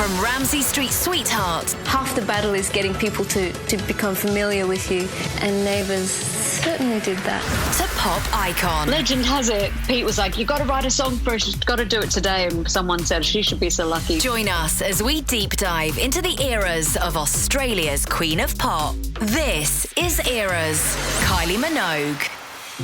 From Ramsay Street Sweetheart. Half the battle is getting people to become familiar with you, and Neighbours certainly did that. To pop icon. Legend has it, Pete was like, you've got to write a song first, you've got to do it today, and someone said she should be so lucky. Join us as we deep dive into the eras of Australia's Queen of Pop. This is Eras, Kylie Minogue.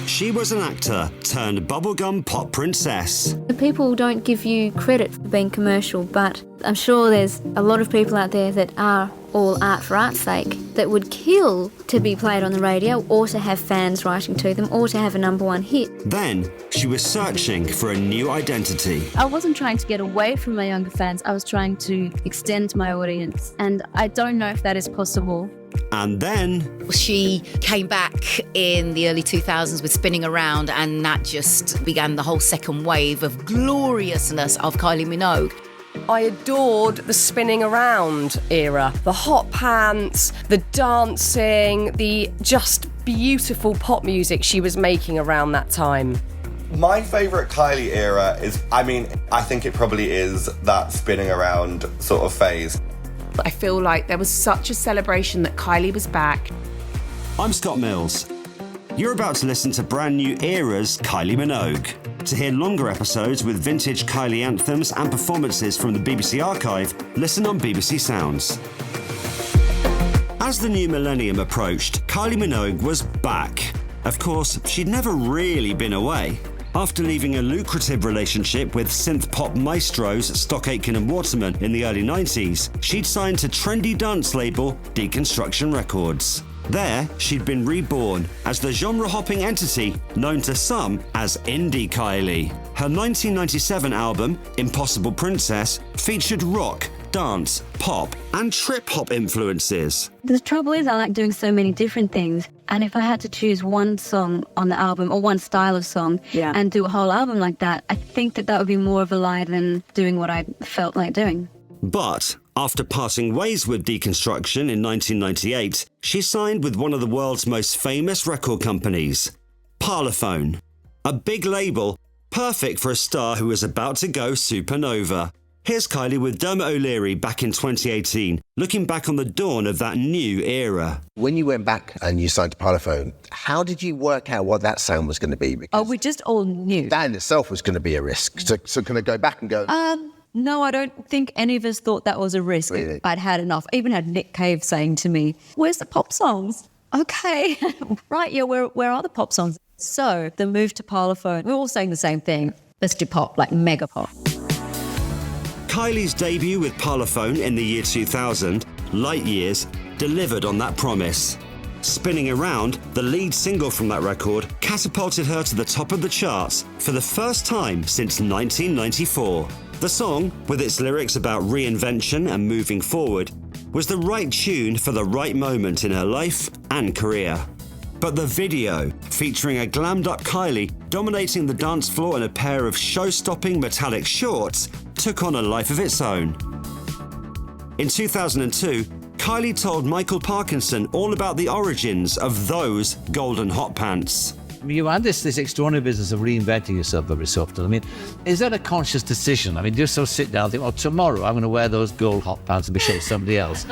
She was an actor turned bubblegum pop princess. People don't give you credit for being commercial, but I'm sure there's a lot of people out there that are all art for art's sake that would kill to be played on the radio or to have fans writing to them or to have a #1 hit. Then she was searching for a new identity. I wasn't trying to get away from my younger fans, I was trying to extend my audience, and I don't know if that is possible. And then she came back in the early 2000s with Spinning Around, and that just began the whole second wave of gloriousness of Kylie Minogue. I adored the Spinning Around era. The hot pants, the dancing, the just beautiful pop music she was making around that time. My favourite Kylie era is, I think it probably is that Spinning Around sort of phase. I feel like there was such a celebration that Kylie was back. I'm Scott Mills. You're about to listen to brand new Eras Kylie Minogue. To hear longer episodes with vintage Kylie anthems and performances from the BBC archive, listen on BBC Sounds. As the new millennium approached, Kylie Minogue was back. Of course, she'd never really been away. After leaving a lucrative relationship with synth-pop maestros Stock Aitken and Waterman in the early 90s, she'd signed to trendy dance label Deconstruction Records. There, she'd been reborn as the genre-hopping entity known to some as Indie Kylie. Her 1997 album, Impossible Princess, featured rock, dance, pop, and trip-hop influences. The trouble is I like doing so many different things, and if I had to choose one song on the album or one style of song and do a whole album like that, I think that would be more of a lie than doing what I felt like doing. But after parting ways with Deconstruction in 1998, she signed with one of the world's most famous record companies, Parlophone, a big label perfect for a star who was about to go supernova. Here's Kylie with Dermot O'Leary back in 2018, looking back on the dawn of that new era. When you went back and you signed to Parlophone, how did you work out what that sound was going to be? Because we just all knew. That in itself was going to be a risk. So can I go back and go... No, I don't think any of us thought that was a risk. Really? I'd had enough. I even had Nick Cave saying to me, where's the pop songs? Okay, right, yeah, where are the pop songs? So the move to Parlophone, we're all saying the same thing. Let's do pop, like mega pop. Kylie's debut with Parlophone in the year 2000, Light Years, delivered on that promise. Spinning Around, the lead single from that record, catapulted her to the top of the charts for the first time since 1994. The song, with its lyrics about reinvention and moving forward, was the right tune for the right moment in her life and career. But the video, featuring a glammed-up Kylie dominating the dance floor in a pair of show-stopping metallic shorts, took on a life of its own. In 2002, Kylie told Michael Parkinson all about the origins of those golden hot pants. You had this extraordinary business of reinventing yourself every so often. Is that a conscious decision? Just so sit down and think, tomorrow I'm going to wear those gold hot pants and be shown somebody else.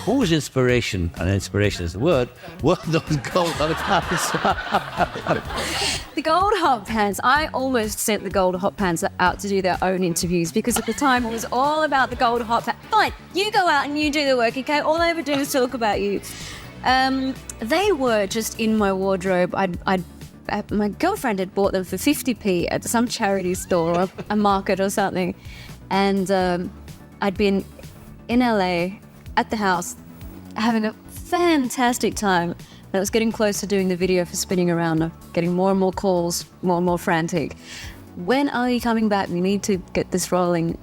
Who was inspiration, and inspiration is the word, were those gold hot pants? The gold hot pants, I almost sent the gold hot pants out to do their own interviews because at the time it was all about the gold hot pants. Fine, you go out and you do the work, okay? All I ever do is talk about you. They were just in my wardrobe. My girlfriend had bought them for 50p at some charity store or a market or something. And I'd been in LA at the house having a fantastic time. And I was getting close to doing the video for Spinning Around, getting more and more calls, more and more frantic. When are you coming back? We need to get this rolling.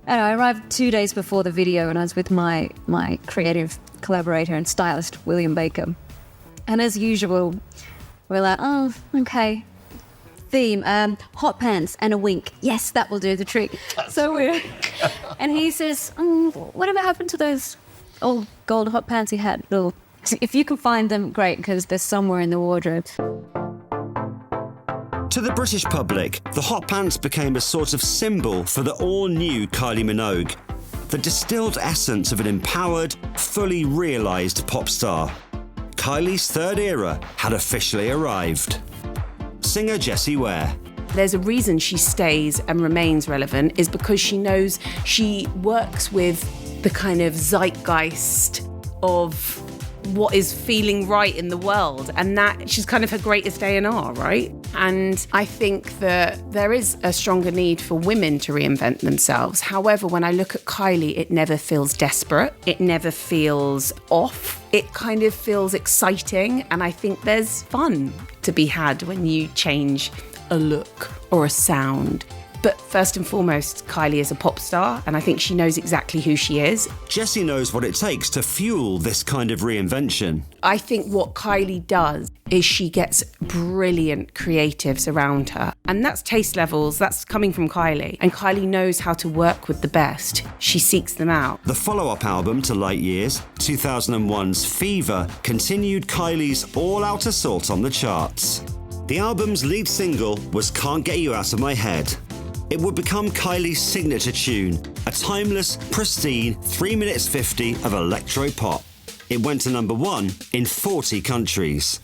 I arrived 2 days before the video and I was with my creative collaborator and stylist, William Baker. And as usual, we're like, oh, okay. Theme, hot pants and a wink. Yes, that will do the trick. And he says, whatever happened to those old gold hot pants he had? If you can find them, great, because they're somewhere in the wardrobe. To the British public, the hot pants became a sort of symbol for the all-new Kylie Minogue, the distilled essence of an empowered, fully realised pop star. Kylie's third era had officially arrived. Singer Jessie Ware. There's a reason she stays and remains relevant, is because she knows she works with the kind of zeitgeist of what is feeling right in the world, and that she's kind of her greatest A&R, right? And I think that there is a stronger need for women to reinvent themselves. However, when I look at Kylie, it never feels desperate. It never feels off. It kind of feels exciting, and I think there's fun to be had when you change a look or a sound. But first and foremost, Kylie is a pop star, and I think she knows exactly who she is. Jessie knows what it takes to fuel this kind of reinvention. I think what Kylie does is she gets brilliant creatives around her. And that's taste levels, that's coming from Kylie. And Kylie knows how to work with the best. She seeks them out. The follow-up album to Light Years, 2001's Fever, continued Kylie's all-out assault on the charts. The album's lead single was Can't Get You Out of My Head. It would become Kylie's signature tune, a timeless, pristine 3 minutes 50 of electro-pop. It went to number 1 in 40 countries.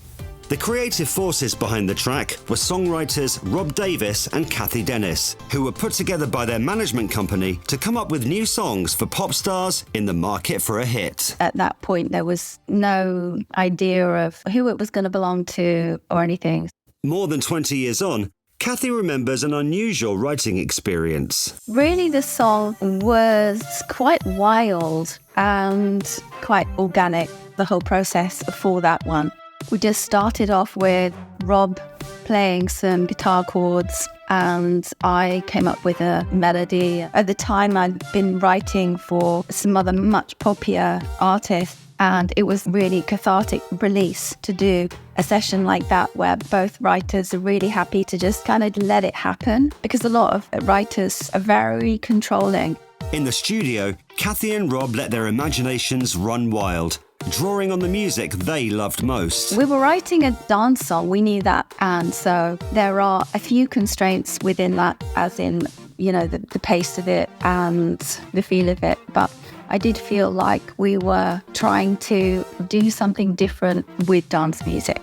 The creative forces behind the track were songwriters Rob Davis and Kathy Dennis, who were put together by their management company to come up with new songs for pop stars in the market for a hit. At that point, there was no idea of who it was going to belong to or anything. More than 20 years on, Kathy remembers an unusual writing experience. Really, the song was quite wild and quite organic, the whole process for that one. We just started off with Rob playing some guitar chords and I came up with a melody. At the time, I'd been writing for some other much poppier artists, and it was really cathartic release to do a session like that where both writers are really happy to just kind of let it happen, because a lot of writers are very controlling. In the studio, Kathy and Rob let their imaginations run wild, drawing on the music they loved most. We were writing a dance song, we knew that, and so there are a few constraints within that, as in, you know, the pace of it and the feel of it, but I did feel like we were trying to do something different with dance music.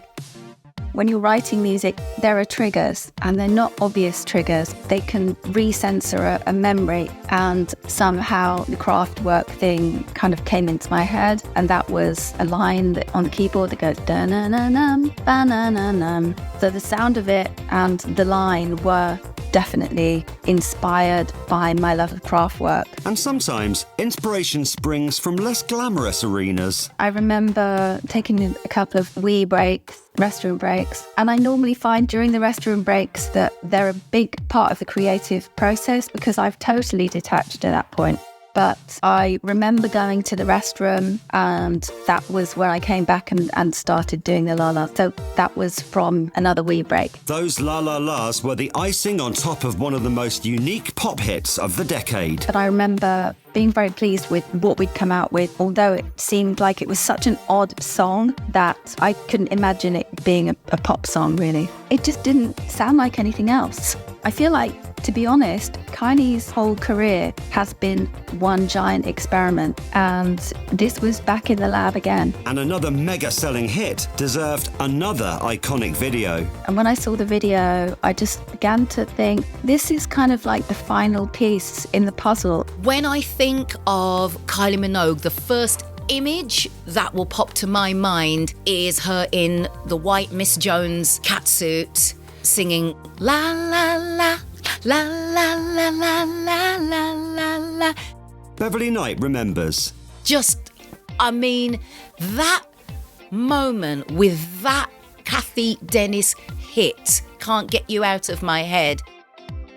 When you're writing music, there are triggers, and they're not obvious triggers. They can re-censor a memory, and somehow the Kraftwerk thing kind of came into my head, and that was a line that, on the keyboard, that goes da-na-na-num, ba-na-na-num. So the sound of it and the line were definitely inspired by my love of Kraftwerk. And sometimes inspiration springs from less glamorous arenas. I remember taking a couple of wee breaks, restroom breaks, and I normally find during the restroom breaks that they're a big part of the creative process because I've totally detached at that point. But I remember going to the restroom, and that was where I came back and started doing the la la. So that was from another wee break. Those la la las were the icing on top of one of the most unique pop hits of the decade. But I remember being very pleased with what we'd come out with, although it seemed like it was such an odd song that I couldn't imagine it being a pop song, really. It just didn't sound like anything else. I feel like, to be honest, Kylie's whole career has been one giant experiment, and this was back in the lab again. And another mega-selling hit deserved another iconic video. And when I saw the video, I just began to think, this is kind of like the final piece in the puzzle. When I think of Kylie Minogue, the first image that will pop to my mind is her in the white Miss Jones catsuit, singing la la la la la la la la la la la. Beverly Knight remembers. Just, I mean, that moment with that Kathy Dennis hit, Can't Get You Out of My Head.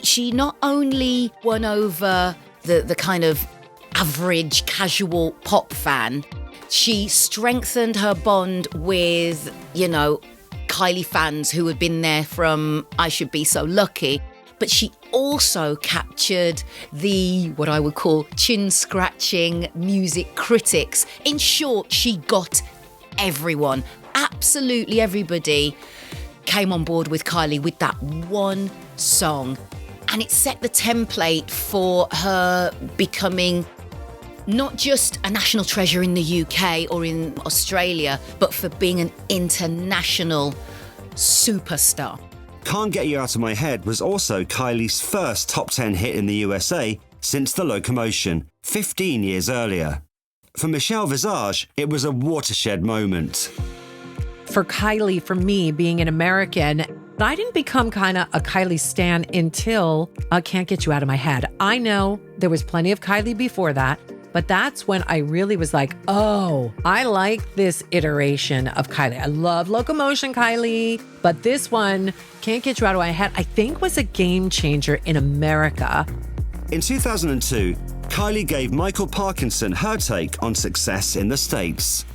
She not only won over the kind of average casual pop fan, she strengthened her bond with, you know, Kylie fans who had been there from I Should Be So Lucky. But she also captured the, what I would call, chin-scratching music critics. In short, she got everyone, absolutely everybody, came on board with Kylie with that one song. And it set the template for her becoming not just a national treasure in the UK or in Australia, but for being an international superstar. Can't Get You Out of My Head was also Kylie's first top 10 hit in the USA since The Locomotion, 15 years earlier. For Michelle Visage, it was a watershed moment. For Kylie, for me, being an American, I didn't become kind of a Kylie stan until Can't Get You Out of My Head. I know there was plenty of Kylie before that, but that's when I really was like, oh, I like this iteration of Kylie. I love Locomotion Kylie, but this one, Can't Get You Out of My Head, I think was a game changer in America. In 2002, Kylie gave Michael Parkinson her take on success in the States.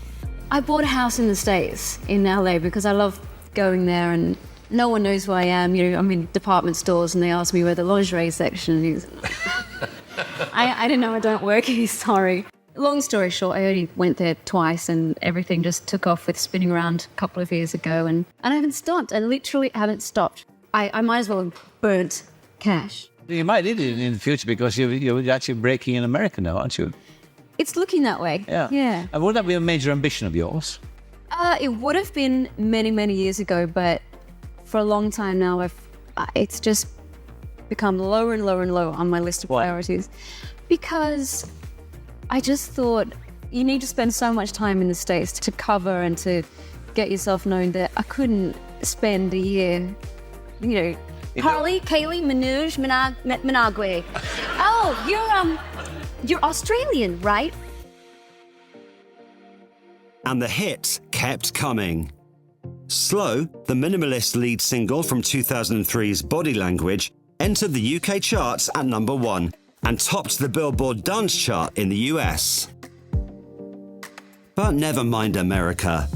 I bought a house in the States, in LA, because I love going there and no one knows who I am. You know, I'm in department stores and they ask me where the lingerie section is. I didn't know I don't work here, sorry. Long story short, I only went there twice and everything just took off with spinning around a couple of years ago and I haven't stopped. I literally haven't stopped. I might as well have burnt cash. You might need it in the future because you're actually breaking in America now, aren't you? It's looking that way. Yeah. And would that be a major ambition of yours? It would have been many, many years ago, but for a long time now, it's just become lower and lower and lower on my list of priorities. Because I just thought you need to spend so much time in the States to cover and to get yourself known that I couldn't spend a year, you know, Kylie, Minogue. Oh, you're Australian, right? And the hits kept coming. Slow, the Minimalist lead single from 2003's Body Language, entered the UK charts at number 1 and topped the Billboard Dance Chart in the US. But never mind America.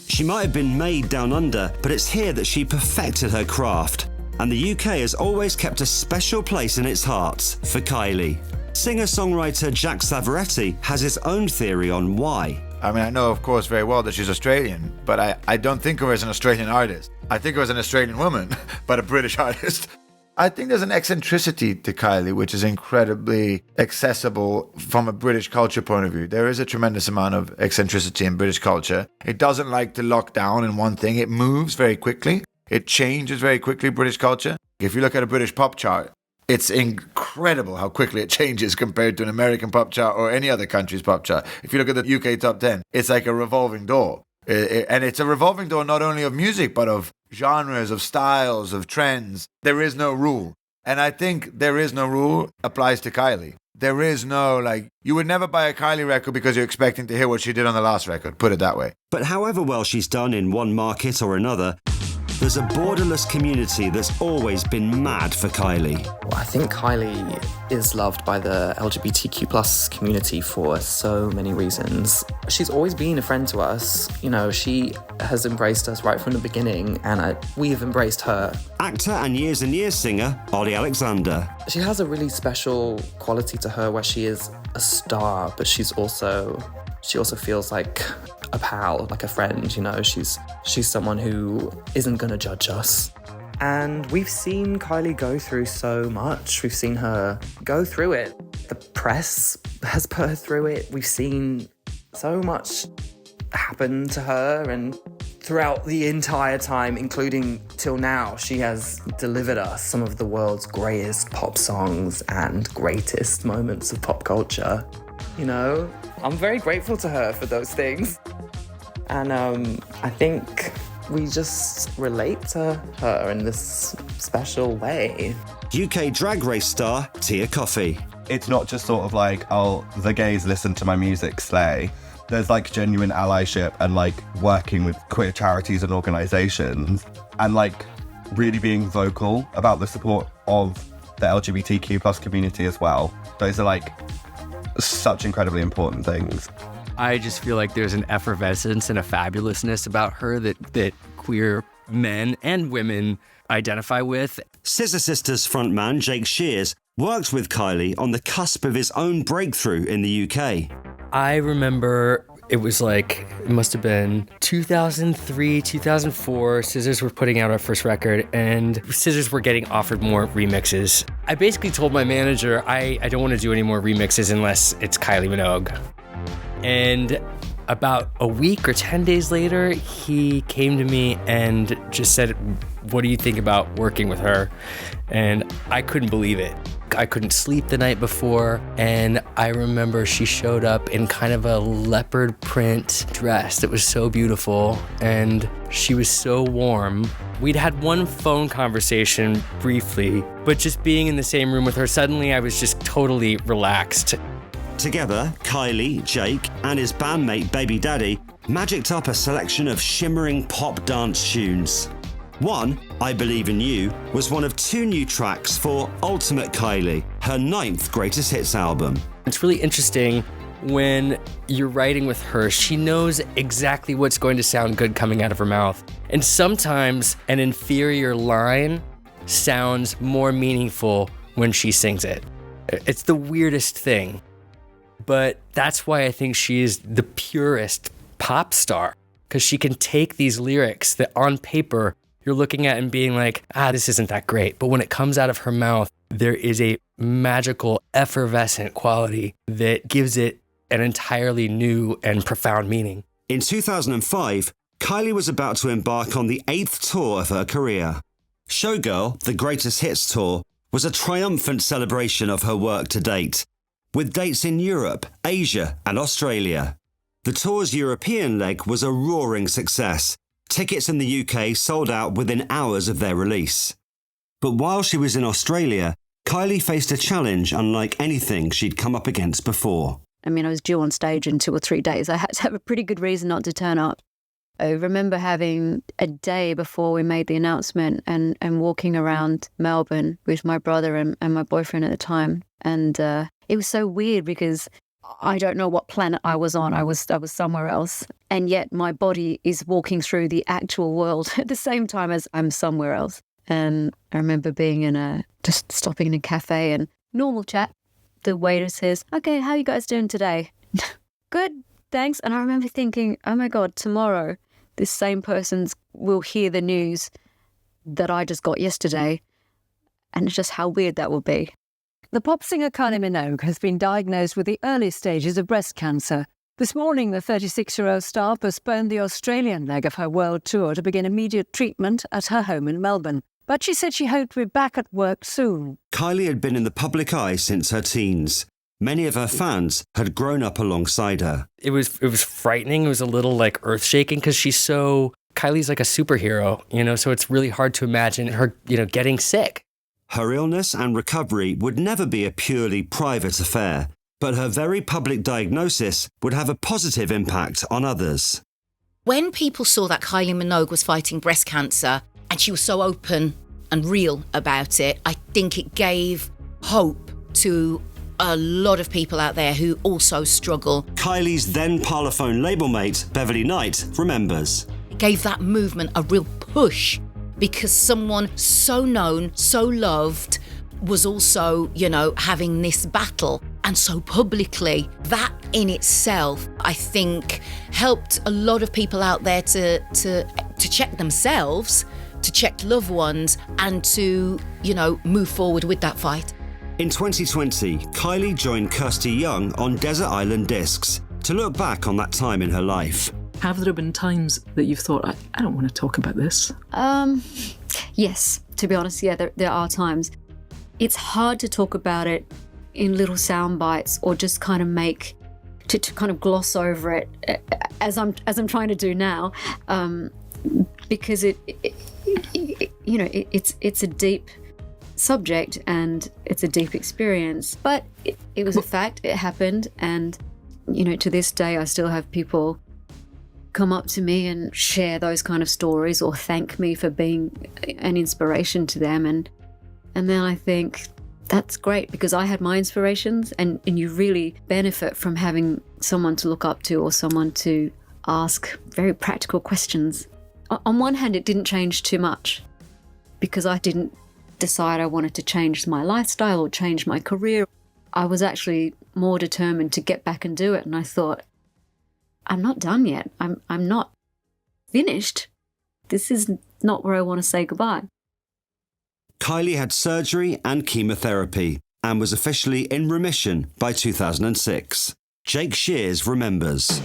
She might have been made down under, but it's here that she perfected her craft. And the UK has always kept a special place in its heart for Kylie. Singer-songwriter Jack Savoretti has his own theory on why. I mean, I know, of course, very well that she's Australian, but I don't think of her as an Australian artist. I think of her as an Australian woman, but a British artist. I think there's an eccentricity to Kylie, which is incredibly accessible from a British culture point of view. There is a tremendous amount of eccentricity in British culture. It doesn't like to lock down in one thing. It moves very quickly. It changes very quickly, British culture. If you look at a British pop chart, it's incredible how quickly it changes compared to an American pop chart or any other country's pop chart. If you look at the UK top 10, it's like a revolving door. And it's a revolving door not only of music, but of genres, of styles, of trends. There is no rule. And I think there is no rule applies to Kylie. There is no, you would never buy a Kylie record because you're expecting to hear what she did on the last record, put it that way. But however well she's done in one market or another, there's a borderless community that's always been mad for Kylie. Well, I think Kylie is loved by the LGBTQ plus community for so many reasons. She's always been a friend to us. You know, she has embraced us right from the beginning, and we've embraced her. Actor and Years singer, Ollie Alexander. She has a really special quality to her where she is a star, but she also feels like a pal, like a friend, you know. She's someone who isn't going to judge us. And we've seen Kylie go through so much. We've seen her go through it. The press has put her through it. We've seen so much happen to her, and throughout the entire time, including till now, she has delivered us some of the world's greatest pop songs and greatest moments of pop culture. You know, I'm very grateful to her for those things. And I think we just relate to her in this special way. UK Drag Race star Tia Coffey. It's not just sort of like, oh, the gays listen to my music, slay. There's genuine allyship and working with queer charities and organisations and really being vocal about the support of the LGBTQ plus community as well. Those are such incredibly important things. I just feel like there's an effervescence and a fabulousness about her that queer men and women identify with. Scissor Sisters frontman Jake Shears worked with Kylie on the cusp of his own breakthrough in the UK. I remember It was like, it must have been 2003, 2004. Scissors were putting out our first record, and Scissors were getting offered more remixes. I basically told my manager, I don't want to do any more remixes unless it's Kylie Minogue. And about a week or 10 days later, he came to me and just said, what do you think about working with her? And I couldn't believe it. I couldn't sleep the night before, and I remember she showed up in kind of a leopard print dress that was so beautiful, and she was so warm. We'd had one phone conversation briefly, but just being in the same room with her, suddenly I was just totally relaxed. Together, Kylie, Jake, and his bandmate Baby Daddy magicked up a selection of shimmering pop dance tunes. One, I Believe in You, was one of 2 new tracks for Ultimate Kylie, her 9th greatest hits album. It's really interesting when you're writing with her. She knows exactly what's going to sound good coming out of her mouth. And sometimes an inferior line sounds more meaningful when she sings it. It's the weirdest thing. But that's why I think she is the purest pop star, because she can take these lyrics that on paper you're looking at and being like, this isn't that great. But when it comes out of her mouth, there is a magical, effervescent quality that gives it an entirely new and profound meaning. In 2005, Kylie was about to embark on the 8th tour of her career. Showgirl, the Greatest Hits Tour, was a triumphant celebration of her work to date, with dates in Europe, Asia, and Australia. The tour's European leg was a roaring success. Tickets in the UK sold out within hours of their release. But while she was in Australia, Kylie faced a challenge unlike anything she'd come up against before. I mean, I was due on stage in 2 or 3 days. I had to have a pretty good reason not to turn up. I remember having a day before we made the announcement and walking around Melbourne with my brother and my boyfriend at the time. And it was so weird because I don't know what planet I was on. I was somewhere else. And yet my body is walking through the actual world at the same time as I'm somewhere else. And I remember being just stopping in a cafe and normal chat. The waiter says, "Okay, how are you guys doing today?" "Good, thanks." And I remember thinking, oh my God, tomorrow this same person will hear the news that I just got yesterday. And it's just how weird that will be. The pop singer Kylie Minogue has been diagnosed with the early stages of breast cancer. This morning, the 36-year-old star postponed the Australian leg of her world tour to begin immediate treatment at her home in Melbourne. But she said she hoped to be back at work soon. Kylie had been in the public eye since her teens. Many of her fans had grown up alongside her. It was frightening. It was a little like earth-shaking because Kylie's like a superhero, so it's really hard to imagine her, getting sick. Her illness and recovery would never be a purely private affair, but her very public diagnosis would have a positive impact on others. When people saw that Kylie Minogue was fighting breast cancer and she was so open and real about it, I think it gave hope to a lot of people out there who also struggle. Kylie's then Parlophone label mate, Beverly Knight, remembers. It gave that movement a real push because someone so known, so loved, was also, having this battle. And so publicly, that in itself, I think, helped a lot of people out there to check themselves, to check loved ones, and to, move forward with that fight. In 2020, Kylie joined Kirsty Young on Desert Island Discs to look back on that time in her life. Have there been times that you've thought, I don't want to talk about this? Yes, to be honest, yeah, there are times. It's hard to talk about it in little sound bites or just kind of to kind of gloss over it as I'm trying to do now, because it's a deep subject and it's a deep experience. But it was a fact, it happened, and to this day I still have people come up to me and share those kind of stories or thank me for being an inspiration to them, and then I think that's great because I had my inspirations, and you really benefit from having someone to look up to or someone to ask very practical questions. On one hand, it didn't change too much because I didn't decide I wanted to change my lifestyle or change my career. I was actually more determined to get back and do it, and I thought, I'm not done yet. I'm not finished. This is not where I want to say goodbye. Kylie had surgery and chemotherapy and was officially in remission by 2006. Jake Shears remembers.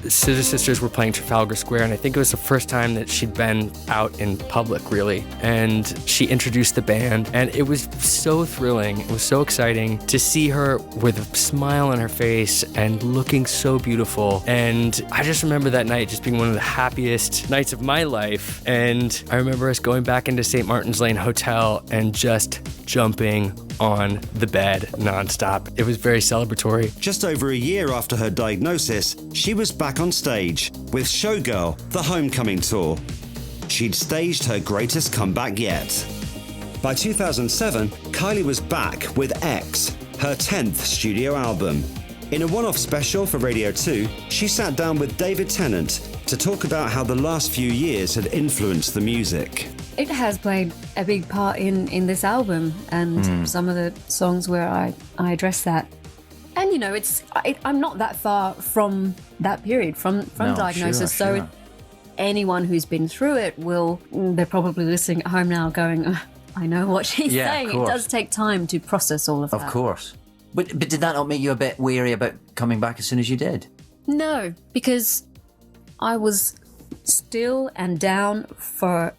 Scissor Sisters were playing Trafalgar Square, and I think it was the first time that she'd been out in public, really. And she introduced the band, and it was so thrilling. It was so exciting to see her with a smile on her face and looking so beautiful. And I just remember that night just being one of the happiest nights of my life. And I remember us going back into St. Martin's Lane Hotel and just jumping on the bed nonstop. It was very celebratory. Just over a year after her diagnosis, she was back on stage with Showgirl, the Homecoming Tour. She'd staged her greatest comeback yet. By 2007, Kylie was back with X, her 10th studio album. In a one-off special for Radio 2, she sat down with David Tennant to talk about how the last few years had influenced the music. It has played a big part in this album and some of the songs where I address that. And, you know, I'm not that far from that period, from diagnosis. Sure. So anyone who's been through it they're probably listening at home now going, I know what she's saying. It does take time to process all of that. Of course. But did that not make you a bit wary about coming back as soon as you did? No, because I was still and down for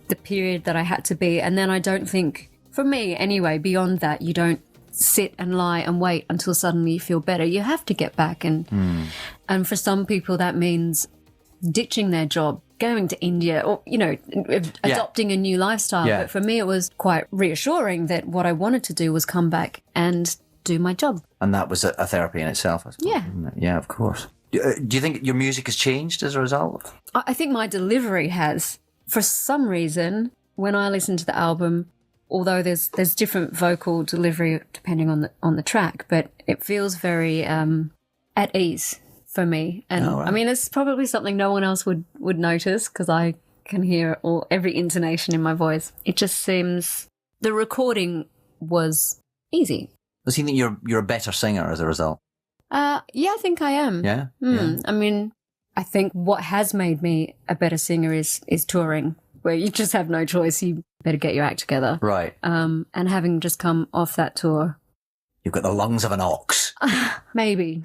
the period that I had to be. And then I don't think, for me anyway, beyond that, you don't sit and lie and wait until suddenly you feel better. You have to get back. And for some people, that means ditching their job, going to India or, you know, adopting a new lifestyle. Yeah. But for me, it was quite reassuring that what I wanted to do was come back and do my job. And that was a therapy in itself, I suppose. Yeah. Yeah, of course. Do you think your music has changed as a result? I think my delivery has. For some reason, when I listen to the album, although there's different vocal delivery depending on the track, but it feels very at ease for me. And I mean, it's probably something no one else would notice because I can hear every intonation in my voice. It just seems the recording was easy. Does he think you're a better singer as a result? Yeah, I think I am. Yeah? I mean, I think what has made me a better singer is touring, where you just have no choice. You better get your act together. Right. And having just come off that tour. You've got the lungs of an ox. Maybe.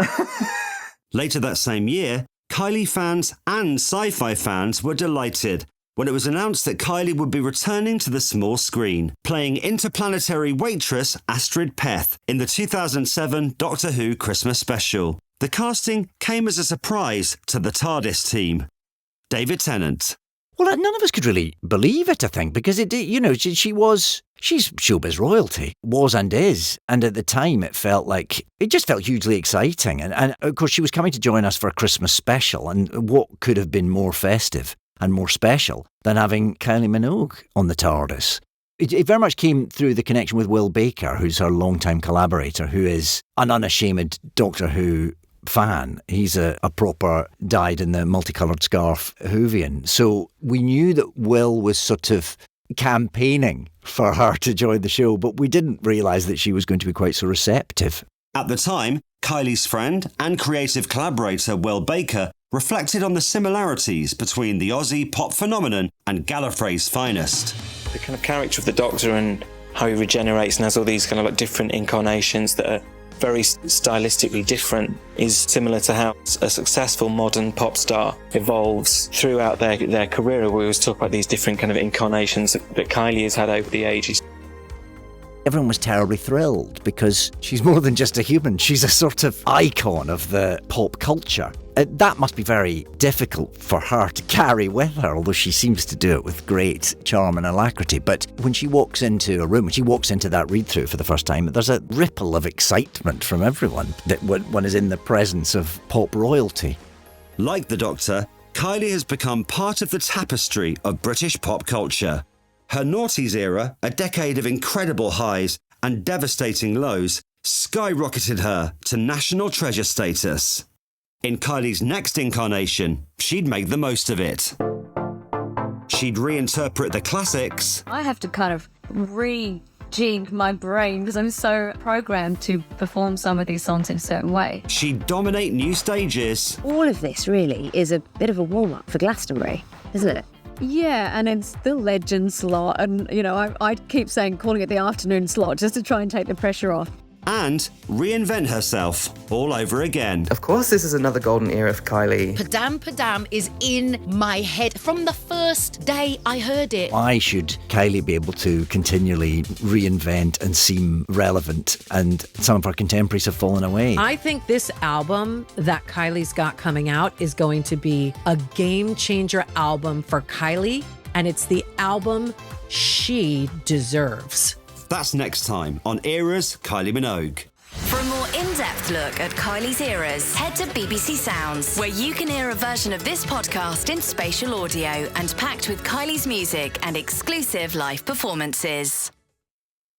Later that same year, Kylie fans and sci-fi fans were delighted when it was announced that Kylie would be returning to the small screen, playing interplanetary waitress Astrid Peth in the 2007 Doctor Who Christmas special. The casting came as a surprise to the TARDIS team. David Tennant. Well, none of us could really believe it, I think, because she's showbiz royalty, was and is. And at the time, it just felt hugely exciting. And of course, she was coming to join us for a Christmas special. And what could have been more festive and more special than having Kylie Minogue on the TARDIS? It very much came through the connection with Will Baker, who's her longtime collaborator, who is an unashamed Doctor Who fan. He's a proper dyed in the multicoloured scarf Whovian. So we knew that Will was sort of campaigning for her to join the show, but we didn't realise that she was going to be quite so receptive. At the time, Kylie's friend and creative collaborator Will Baker reflected on the similarities between the Aussie pop phenomenon and Gallifrey's finest. The kind of character of the Doctor and how he regenerates and has all these kind of like different incarnations that are very stylistically different is similar to how a successful modern pop star evolves throughout their career. We always talk about these different kind of incarnations that Kylie has had over the ages. Everyone was terribly thrilled because she's more than just a human. She's a sort of icon of the pop culture. That must be very difficult for her to carry with her, although she seems to do it with great charm and alacrity. But when she walks into a room, when she walks into that read-through for the first time, there's a ripple of excitement from everyone that one is in the presence of pop royalty. Like the Doctor, Kylie has become part of the tapestry of British pop culture. Her noughties era, a decade of incredible highs and devastating lows, skyrocketed her to national treasure status. In Kylie's next incarnation, she'd make the most of it. She'd reinterpret the classics. I have to kind of jig my brain because I'm so programmed to perform some of these songs in a certain way. She'd dominate new stages. All of this really is a bit of a warm-up for Glastonbury, isn't it? Yeah, and it's the legend slot. And, you know, I keep calling it the afternoon slot just to try and take the pressure off. And reinvent herself all over again. Of course, this is another golden era for Kylie. Padam Padam is in my head from the first day I heard it. Why should Kylie be able to continually reinvent and seem relevant, and some of her contemporaries have fallen away? I think this album that Kylie's got coming out is going to be a game changer album for Kylie, and it's the album she deserves. That's next time on Era's Kylie Minogue. For a more in-depth look at Kylie's eras, head to BBC Sounds, where you can hear a version of this podcast in spatial audio and packed with Kylie's music and exclusive live performances.